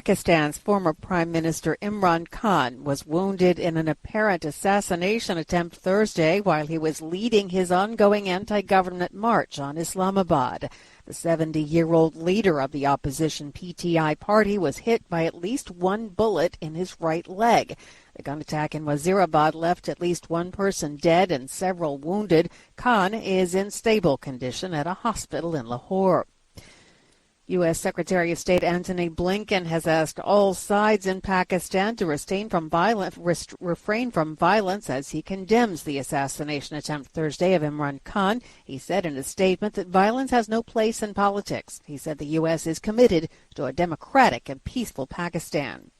Pakistan's former Prime Minister Imran Khan was wounded in an apparent assassination attempt Thursday while he was leading his ongoing anti-government march on Islamabad. The 70-year-old leader of the opposition PTI party was hit by at least one bullet in his right leg. The gun attack in Wazirabad left at least one person dead and several wounded. Khan is in stable condition at a hospital in Lahore. U.S. Secretary of State Antony Blinken has asked all sides in Pakistan to refrain from violence as he condemns the assassination attempt Thursday of Imran Khan. He said in a statement that violence has no place in politics. He said the U.S. is committed to a democratic and peaceful Pakistan.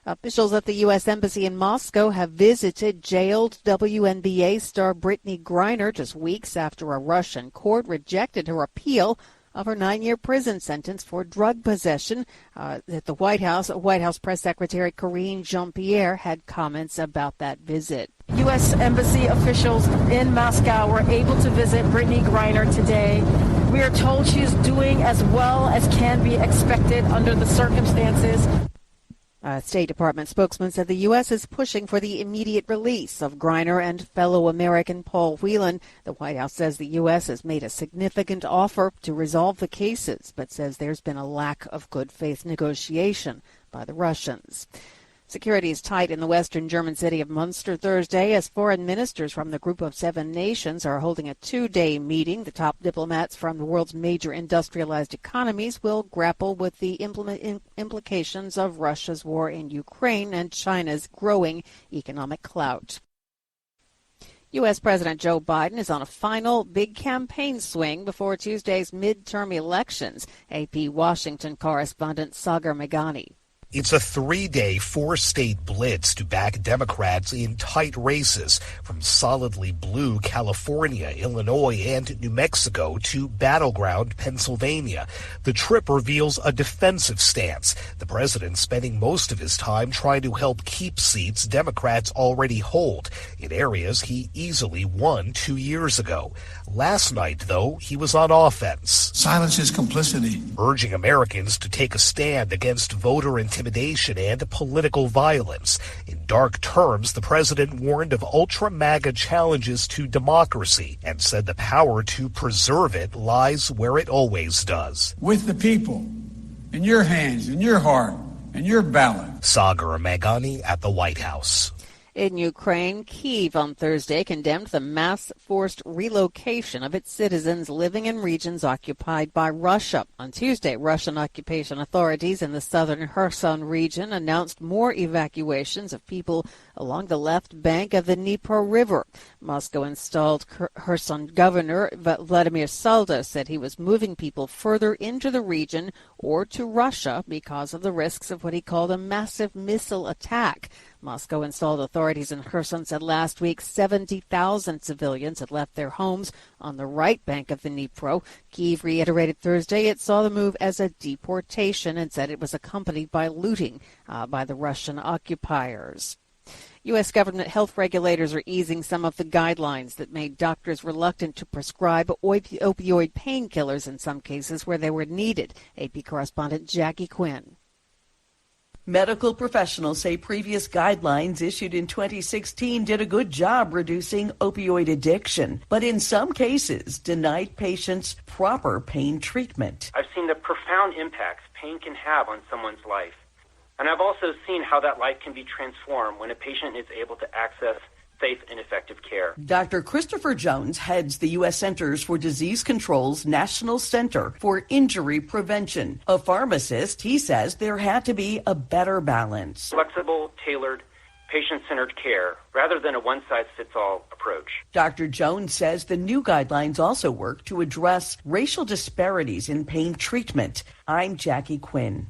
Officials at the U.S. Embassy in Moscow have visited jailed WNBA star Brittany Griner just weeks after a Russian court rejected her appeal of her 9-year prison sentence for drug possession. At the White House Press Secretary Karine Jean-Pierre had comments about that visit. U.S. Embassy officials in Moscow were able to visit Brittany Griner today. We are told she is doing as well as can be expected under the circumstances. A State Department spokesman said the U.S. is pushing for the immediate release of Griner and fellow American Paul Whelan. The White House says the U.S. has made a significant offer to resolve the cases, but says there's been a lack of good faith negotiation by the Russians. Security is tight in the western German city of Munster Thursday as foreign ministers from the Group of Seven Nations are holding a 2-day meeting. The top diplomats from the world's major industrialized economies will grapple with the implications of Russia's war in Ukraine and China's growing economic clout. U.S. President Joe Biden is on a final big campaign swing before Tuesday's midterm elections. AP Washington correspondent Sagar Meghani. It's a 3-day, 4-state blitz to back Democrats in tight races from solidly blue California, Illinois, and New Mexico to battleground Pennsylvania. The trip reveals a defensive stance. The president spending most of his time trying to help keep seats Democrats already hold in areas he easily won 2 years ago. Last night, though, he was on offense. Silence is complicity. Urging Americans to take a stand against voter intimidation and political violence. In dark terms, the president warned of ultra-MAGA challenges to democracy and said the power to preserve it lies where it always does. With the people, in your hands, in your heart, and your ballot. Sagar Meghani at the White House. In Ukraine, Kyiv on Thursday condemned the mass forced relocation of its citizens living in regions occupied by Russia. On Tuesday, Russian occupation authorities in the southern Kherson region announced more evacuations of people along the left bank of the Dnipro River. Moscow installed Kherson Governor Vladimir Salda said he was moving people further into the region or to Russia because of the risks of what he called a massive missile attack. Moscow installed authorities in Kherson said last week 70,000 civilians had left their homes on the right bank of the Dnipro. Kyiv reiterated Thursday it saw the move as a deportation and said it was accompanied by looting by the Russian occupiers. U.S. government health regulators are easing some of the guidelines that made doctors reluctant to prescribe opioid painkillers in some cases where they were needed. AP correspondent Jackie Quinn. Medical professionals say previous guidelines issued in 2016 did a good job reducing opioid addiction, but in some cases denied patients proper pain treatment. I've seen the profound impacts pain can have on someone's life. And I've also seen how that life can be transformed when a patient is able to access safe and effective care. Dr. Christopher Jones heads the U.S. Centers for Disease Control's National Center for Injury Prevention. A pharmacist, he says there had to be a better balance. Flexible, tailored, patient-centered care rather than a one-size-fits-all approach. Dr. Jones says the new guidelines also work to address racial disparities in pain treatment. I'm Jackie Quinn.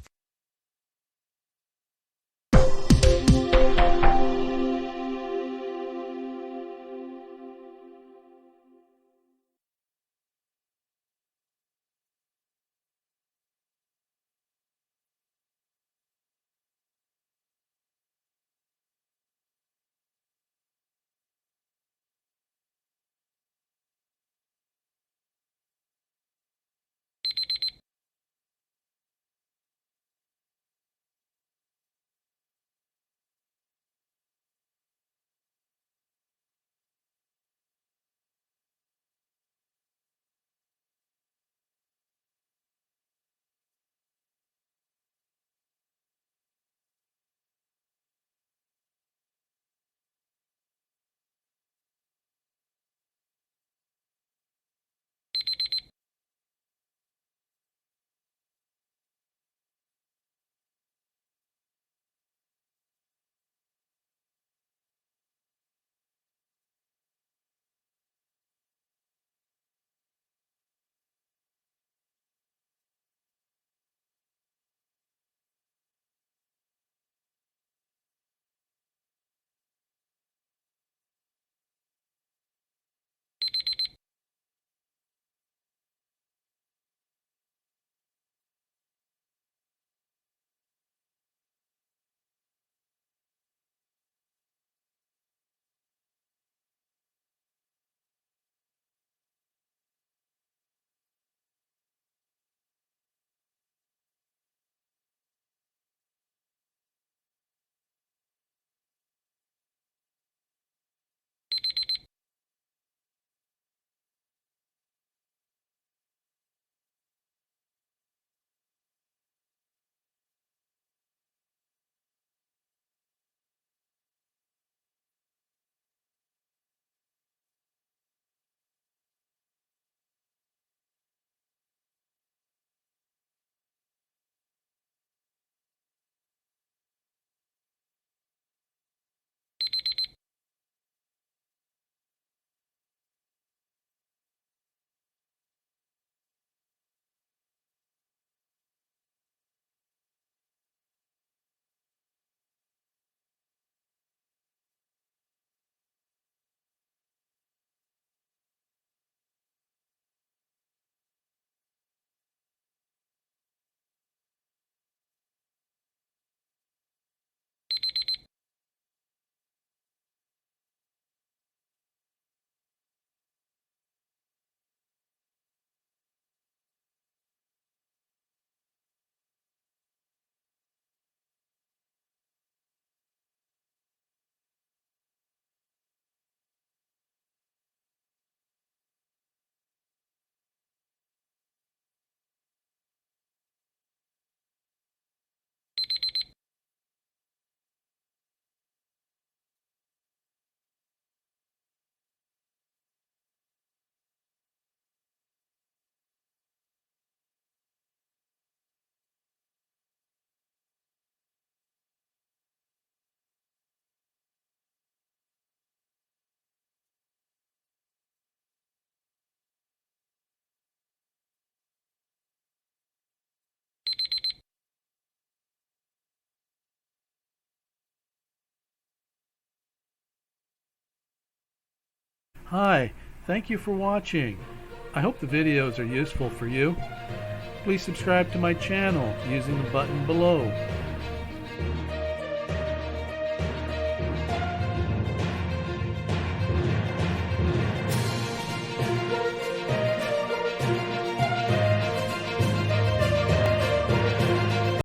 Hi, thank you for watching. I hope the videos are useful for you. Please subscribe to my channel using the button below.